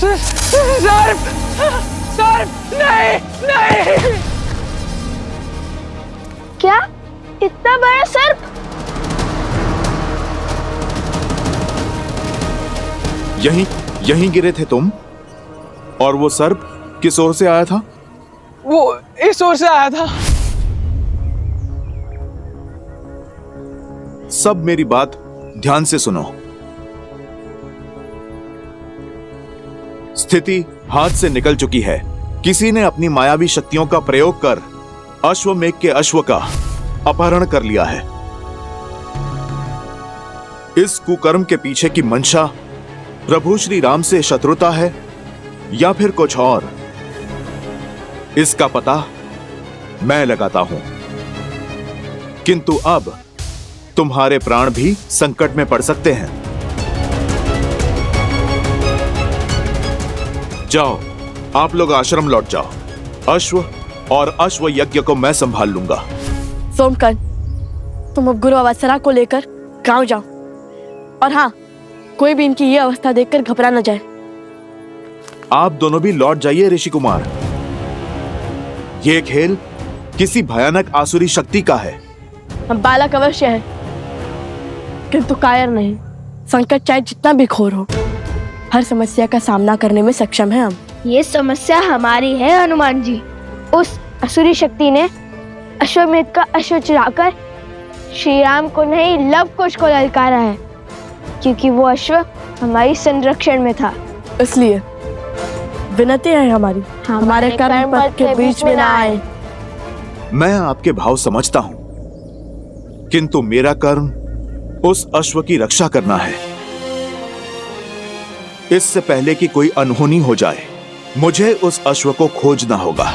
सर्प सर्प नहीं नहीं। क्या इतना बड़ा सर्प? यहीं गिरे थे तुम? और वो सर्प किस ओर से आया था? वो इस ओर से आया था। सब मेरी बात ध्यान से सुनो। स्थिति हाथ से निकल चुकी है। किसी ने अपनी मायावी शक्तियों का प्रयोग कर अश्वमेघ के अश्व का अपहरण कर लिया है। इस कुकर्म के पीछे की मंशा प्रभु श्री राम से शत्रुता है या फिर कुछ और, इसका पता मैं लगाता हूं। किंतु अब तुम्हारे प्राण भी संकट में पड़ सकते हैं। जाओ, आप लोग आश्रम लौट जाओ। अश्व और अश्व यज्ञ को मैं संभाल लूंगा। सोमकन, तुम अब गुरु अवसरा को लेकर गांव जाओ। और हाँ, कोई भी इनकी ये अवस्था देखकर घबरा न जाए। आप दोनों भी लौट जाइए ऋषि कुमार। ये खेल किसी भयानक आसुरी शक्ति का है। हम बालक अवश्य है, किंतु कायर नहीं। संकट चाहे जितना भी घोर हो, हर समस्या का सामना करने में सक्षम है हम। ये समस्या हमारी है हनुमान जी। उस असुरी शक्ति ने अश्वमेध का अश्व चुराकर श्री राम को नहीं, लव कुश को ललकारा है, क्योंकि वो अश्व हमारी संरक्षण में था। इसलिए विनती है हमारी, हमारे कर्म पथ के बीच में ना आए। मैं आपके भाव समझता हूं, किंतु मेरा कर्म उस अश्व की रक्षा करना है। इससे पहले कि कोई अनहोनी हो जाए, मुझे उस अश्व को खोजना होगा।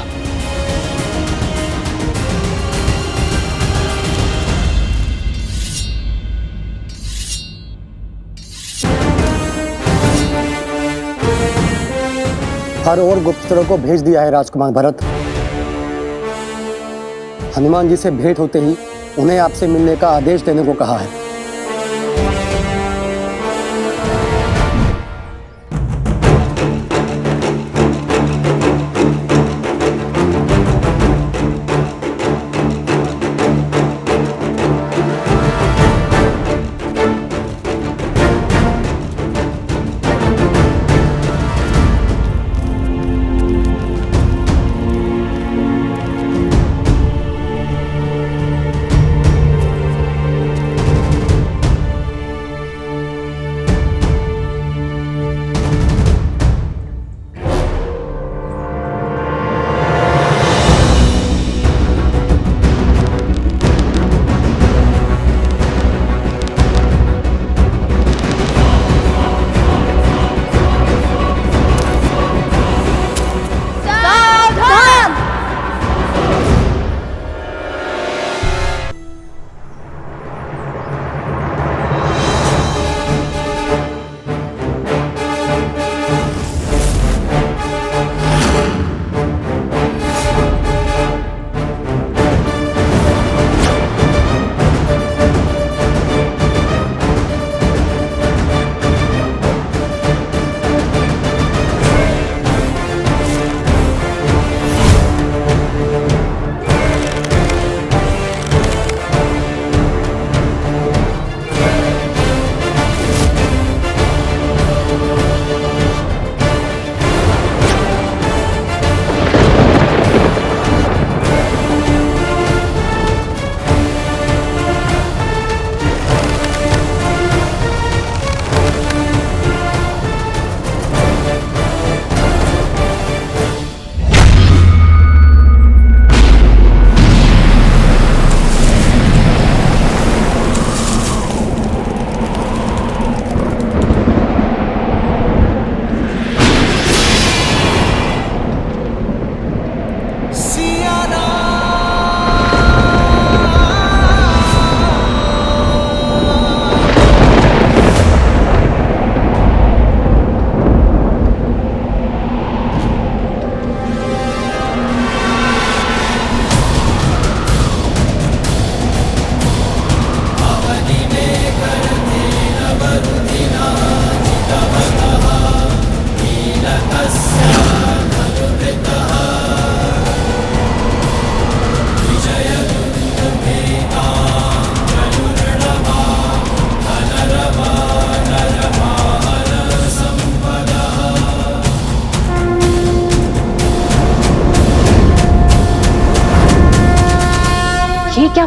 हर ओर गुप्तचरों को भेज दिया है राजकुमार भरत। हनुमान जी से भेंट होते ही उन्हें आपसे मिलने का आदेश देने को कहा है।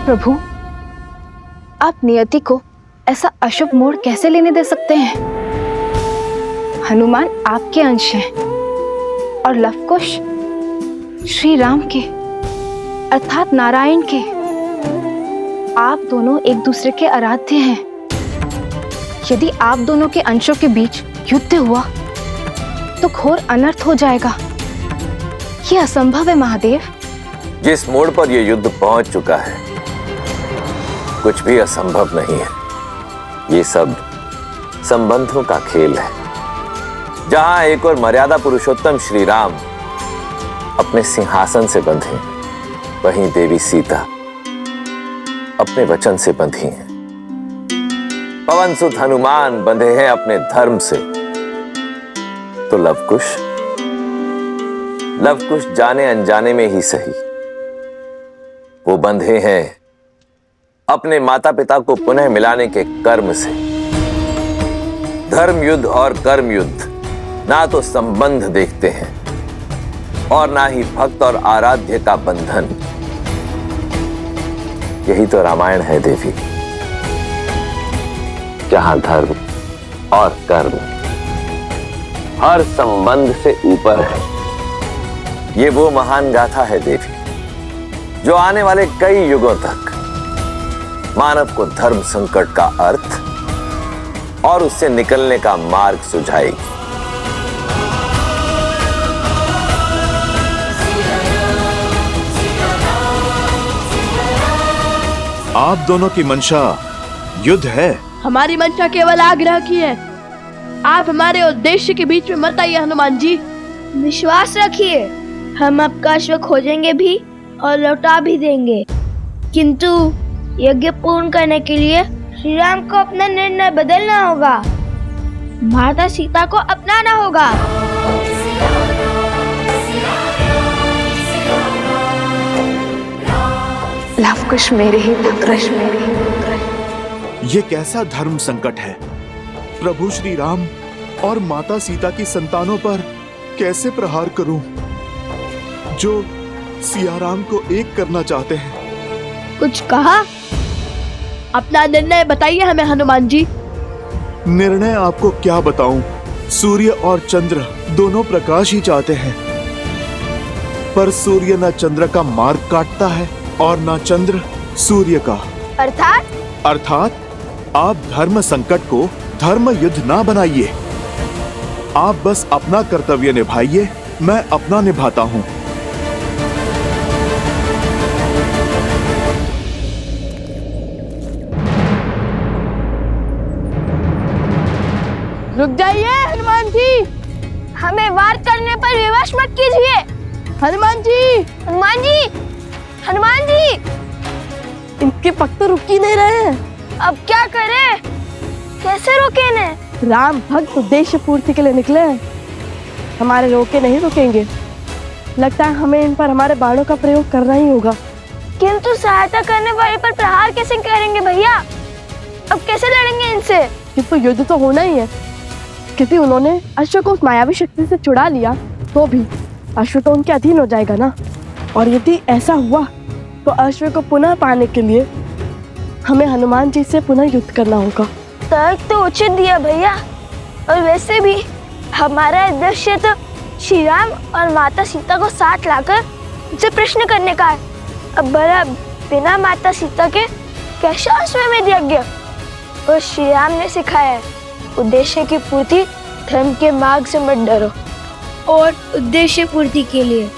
प्रभु, आप नियति को ऐसा अशुभ मोड़ कैसे लेने दे सकते हैं? हनुमान आपके अंश हैं और लवकुश श्री राम के अर्थात नारायण के। आप दोनों एक दूसरे के आराध्य हैं। यदि आप दोनों के अंशों के बीच युद्ध हुआ तो घोर अनर्थ हो जाएगा। ये असंभव है महादेव। जिस मोड़ पर यह युद्ध पहुंच चुका है, कुछ भी असंभव नहीं है। ये सब संबंधों का खेल है। जहां एक और मर्यादा पुरुषोत्तम श्री राम अपने सिंहासन से बंधे, वहीं देवी सीता अपने वचन से बंधी हैं। पवन सुत हनुमान बंधे हैं अपने धर्म से, तो लवकुश जाने अनजाने में ही सही, वो बंधे हैं अपने माता पिता को पुनः मिलाने के कर्म से। धर्म युद्ध और कर्म युद्ध ना तो संबंध देखते हैं और ना ही भक्त और आराध्य का बंधन। यही तो रामायण है देवी, जहां धर्म और कर्म हर संबंध से ऊपर है। ये वो महान गाथा है देवी, जो आने वाले कई युगों तक मानव को धर्म संकट का अर्थ और उससे निकलने का मार्ग सुझाएगी। आप दोनों की मंशा युद्ध है। हमारी मंशा केवल आग्रह की है। आप हमारे उद्देश्य के बीच में मत आइए हनुमान जी। विश्वास रखिए, हम आपका अश्व खोजेंगे भी और लौटा भी देंगे, किंतु यज्ञ पूर्ण करने के लिए श्री राम को अपना निर्णय बदलना होगा। माता सीता को अपनाना होगा। लवकुश मेरे ही पुत्र, मेरे ही पुत्र। ये कैसा धर्म संकट है? प्रभु श्री राम और माता सीता की संतानों पर कैसे प्रहार करूं, जो सिया राम को एक करना चाहते हैं? कुछ कहा? अपना निर्णय बताइए हमें हनुमान जी। निर्णय आपको क्या बताऊं? सूर्य और चंद्र दोनों प्रकाश ही चाहते हैं, पर सूर्य न चंद्र का मार्ग काटता है और न चंद्र सूर्य का। अर्थात आप धर्म संकट को धर्म युद्ध ना बनाइए। आप बस अपना कर्तव्य निभाइए, मैं अपना निभाता हूं। रुक जाइए हनुमान जी। हमें वार करने पर विवश मत कीजिए। हनुमान जी, हनुमान जी, हनुमान जी, इनके पग तो रुक ही नहीं रहे हैं। अब क्या करें? कैसे रोके ने? राम भक्त उद्देश्य पूर्ति के लिए निकले हैं, हमारे रोके नहीं रुकेंगे। लगता है हमें इन पर हमारे बाणों का प्रयोग करना ही होगा। किंतु सहायता करने वाले पर प्रहार कैसे करेंगे भैया? अब कैसे लड़ेंगे इनसे? किंतु युद्ध तो होना ही है, क्योंकि उन्होंने अश्व को उस मायावी शक्ति से छुड़ा लिया, तो भी अश्व तो उनके अधीन हो जाएगा ना। और यदि ऐसा हुआ तो अश्व को पुनः पाने के लिए हमें हनुमान जी से पुनः युद्ध करना होगा। तर्क तो उचित दिया भैया, और वैसे भी हमारा उद्देश्य तो श्री राम और माता सीता को साथ लाकर उनसे प्रश्न करने का है। अब भला बिना माता सीता के कैसा अश्वमेध यज्ञ? और श्री राम ने सिखाया है, उद्देश्य की पूर्ति धर्म के मार्ग से मत डरो। और उद्देश्य पूर्ति के लिए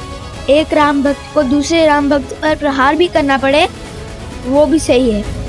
एक राम भक्त को दूसरे राम भक्त पर प्रहार भी करना पड़े, वो भी सही है।